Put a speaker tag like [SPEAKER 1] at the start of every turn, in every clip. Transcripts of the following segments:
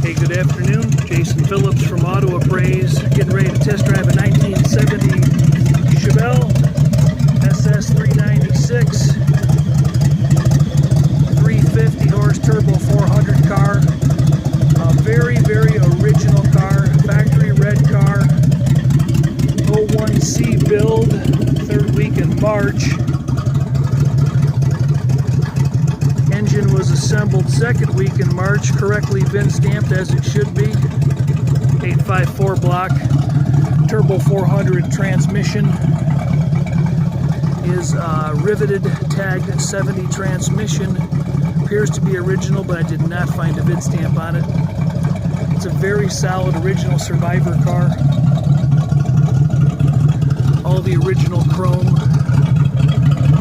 [SPEAKER 1] Hey, good afternoon. Jason Phillips from Auto Appraise, getting ready to test drive a 1970 Chevelle SS 396, 350 horse turbo 400 car. A very, very original car, factory red car, 01C build, third week in March. Engine was assembled second week in March, correctly VIN stamped as it should be. 854 block, turbo 400 transmission is riveted, tagged 70 transmission. Appears to be original, but I did not find a VIN stamp on it. It's a very solid original survivor car. All the original chrome.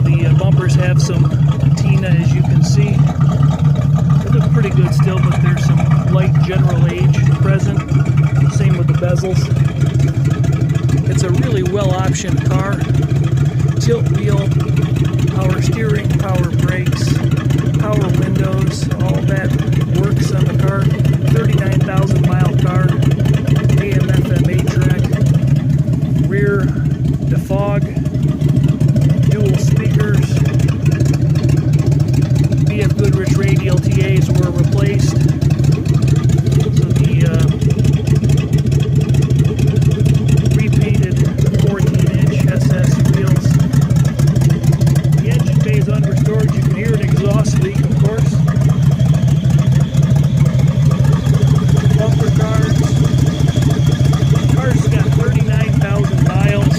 [SPEAKER 1] The bumpers have some patina, as you can see. They look pretty good still, but there's some light general age present. Same with the bezels. It's a really well-optioned car. Tilt wheel, power steering, power brakes, power windows, all that works on the car. 39,000 mile car, AM FM 8-track, rear defog, dual speakers, BF Goodrich radial TAs were replaced. So the repainted 14-inch SS wheels. The engine bay is unrestored. You can hear an exhaust leak, of course. Bumper cars. The car's got 39,000 miles.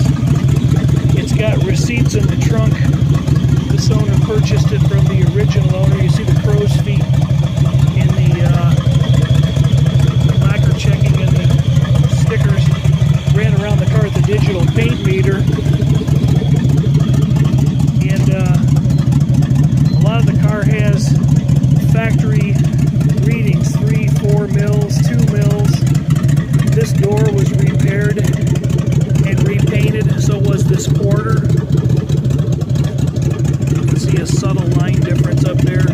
[SPEAKER 1] It's got receipts in the trunk. This owner purchased it from the original owner. You see the crow's feet in the lacquer checking and the stickers. Ran around the car with the digital paint meter. And a lot of the car has factory readings, 3, 4 mils, 2 mils. This door was repaired and repainted, so was this quarter. You can see a subtle line difference up there,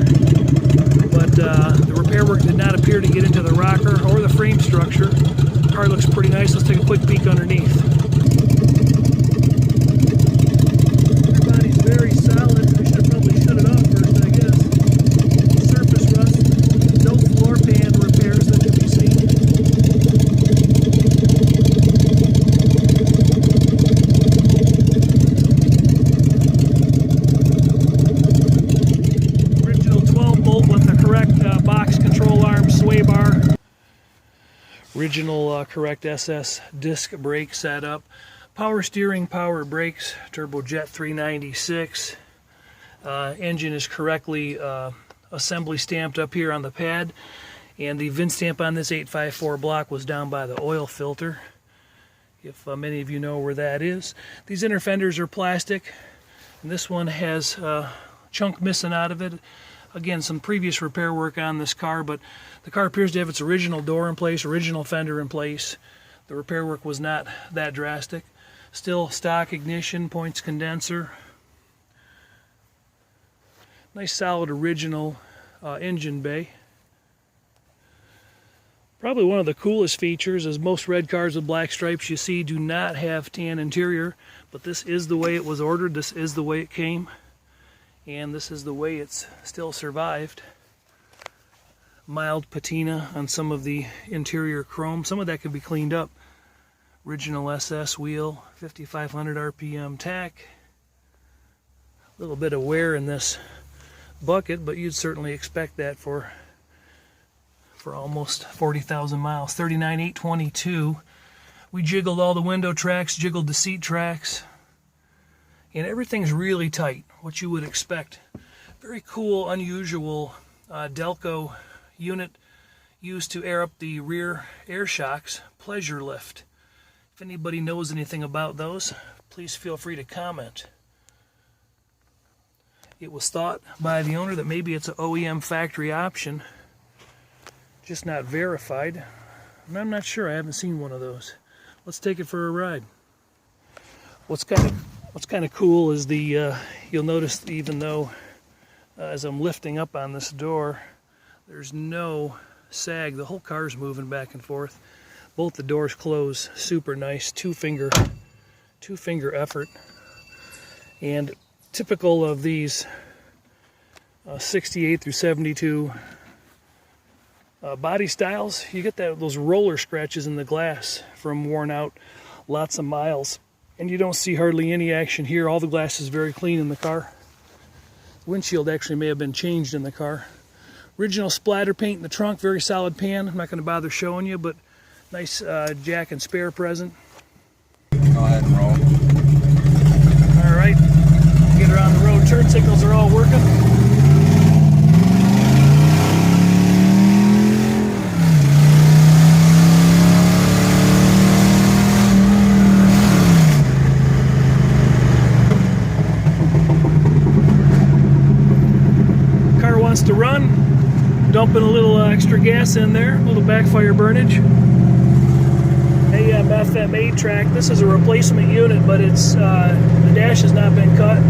[SPEAKER 1] but the repair work did not appear to get into the rocker or the frame structure. The car looks pretty nice. Let's take a quick peek underneath. Everybody's very solid. I should have probably shut it off first, I guess. Surface rust, no floor pan repairs that can be seen. Original 12 bolt with the correct box control arm sway bar. Original correct SS disc brake setup. Power steering, power brakes, turbojet 396. Engine is correctly assembly stamped up here on the pad, and the VIN stamp on this 854 block was down by the oil filter, if many of you know where that is. These inner fenders are plastic, and this one has a chunk missing out of it. Again, some previous repair work on this car, but the car appears to have its original door in place, original fender in place. The repair work was not that drastic. Still stock ignition, points condenser. Nice solid original engine bay. Probably one of the coolest features is most red cars with black stripes you see do not have tan interior, but this is the way it was ordered, this is the way it came, and this is the way it's still survived. Mild patina on some of the interior chrome. Some of that could be cleaned up. Original SS wheel, 5,500 RPM tach. A little bit of wear in this bucket, but you'd certainly expect that for almost 40,000 miles. 39,822. We jiggled all the window tracks, jiggled the seat tracks, and everything's really tight, what you would expect. Very cool, unusual Delco unit used to air up the rear air shocks, pleasure lift. If anybody knows anything about those, please feel free to comment. It was thought by the owner that maybe it's an OEM factory option, just not verified. And I'm not sure, I haven't seen one of those. Let's take it for a ride. What's kind of cool is the you'll notice, even though as I'm lifting up on this door, there's no sag. The whole car's moving back and forth. Both the doors close super nice. Two finger effort. And typical of these 68 through 72 body styles, you get those roller scratches in the glass from worn out lots of miles. And you don't see hardly any action here. All the glass is very clean in the car. Windshield actually may have been changed in the car. Original splatter paint in the trunk, very solid pan. I'm not going to bother showing you, but nice jack and spare present.
[SPEAKER 2] Go ahead and roll.
[SPEAKER 1] All right, get her on the road. Turn signals are all working. To run, dumping a little extra gas in there, a little backfire burnage. AM FM 8-track. This is a replacement unit, but it's the dash has not been cut.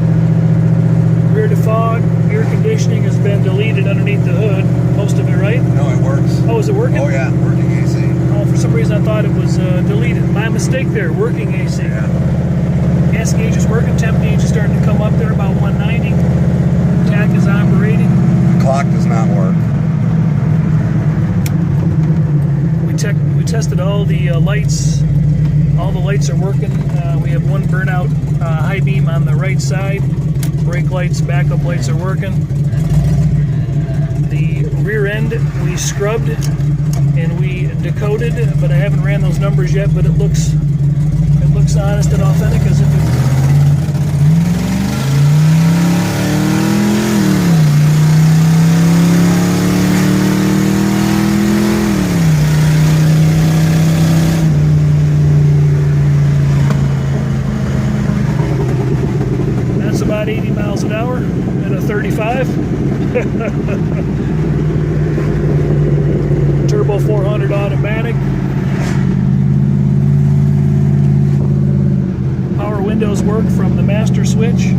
[SPEAKER 1] Rear defog, air conditioning has been deleted underneath the hood. Most of it, right?
[SPEAKER 2] No, it works.
[SPEAKER 1] Oh, is it working?
[SPEAKER 2] Oh yeah, working AC.
[SPEAKER 1] Oh, for some reason I thought it was deleted. My mistake there. Working AC.
[SPEAKER 2] Yeah.
[SPEAKER 1] Gas gauge is working. Temp gauge is starting to come up there, about 190. Tach is operating.
[SPEAKER 2] Clock does not work.
[SPEAKER 1] We tested all the lights. All the lights are working. We have one burnout high beam on the right side. Brake lights, backup lights are working. The rear end we scrubbed and we decoded, but I haven't ran those numbers yet. But it looks honest and authentic, as if it. About 80 miles an hour and a 35. Turbo 400 automatic. Power windows work from the master switch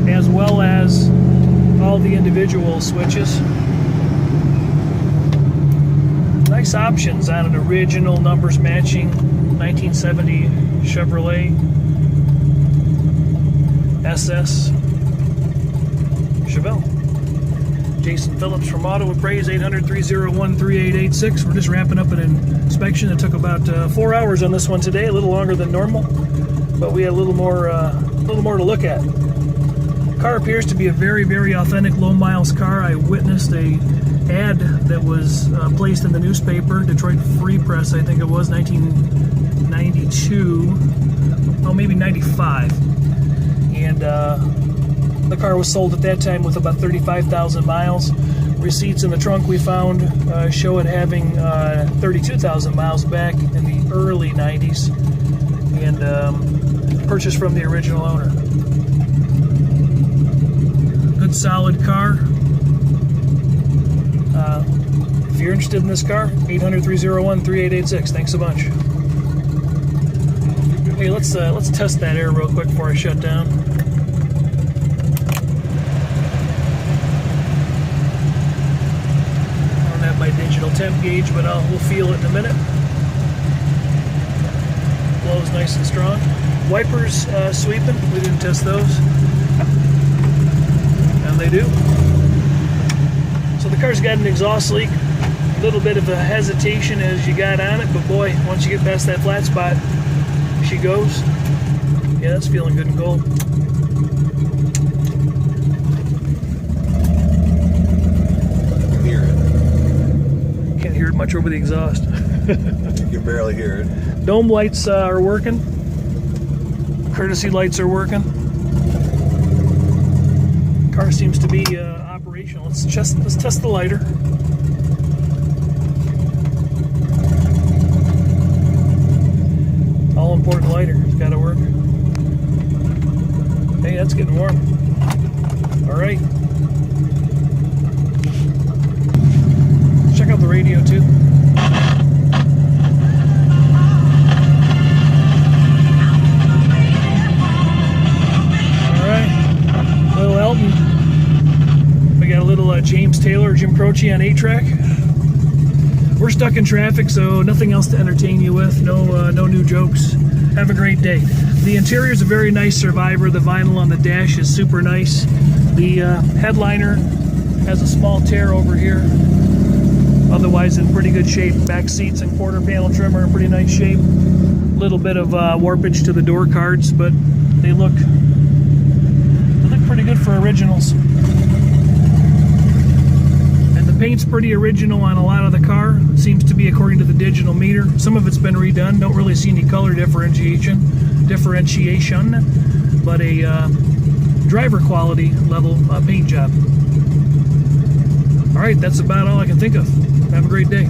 [SPEAKER 1] as well as all the individual switches. Nice options on an original numbers matching 1970 Chevrolet SS Chevelle. Jason Phillips from Auto Appraise, 800-301-3886. We're just wrapping up an inspection. It took about 4 hours on this one today, a little longer than normal, but we had a little more to look at. The car appears to be a very, very authentic low miles car. I witnessed a ad that was placed in the newspaper, Detroit Free Press, I think it was, 1992, oh maybe 95. And the car was sold at that time with about 35,000 miles. Receipts in the trunk we found show it having 32,000 miles back in the early 90s, and purchased from the original owner. Good solid car. If you're interested in this car, 800-301-3886. Thanks a bunch. Hey, let's test that air real quick before I shut down. I don't have my digital temp gauge, but we'll feel it in a minute. Blows nice and strong. Wipers sweeping. We didn't test those, and they do. So the car's got an exhaust leak. A little bit of a hesitation as you got on it, but boy, once you get past that flat spot, she goes. Yeah, that's feeling good and cold.
[SPEAKER 2] Hear it.
[SPEAKER 1] Can't hear it much over the exhaust.
[SPEAKER 2] You can barely hear it.
[SPEAKER 1] Dome lights are working. Courtesy lights are working. Car seems to be operational. Let's test the lighter. All important lighter. It's got to work. Hey, that's getting warm. All right. Check out the radio too. All right. Little Elton. We got a little James Taylor, Jim Croce on 8-track. we're stuck in traffic, so nothing else to entertain you with. No new jokes. Have a great day. The interior is a very nice Survivor. The vinyl on the dash is super nice. The headliner has a small tear over here. Otherwise in pretty good shape. Back seats and quarter panel trim are in pretty nice shape. Little bit of warpage to the door cards, but they look pretty good for originals. And the paint's pretty original on a lot of the car. It seems to be according to the digital meter. Some of it's been redone. Don't really see any color differentiation, but a driver quality level paint job. All right, that's about all I can think of. Have a great day.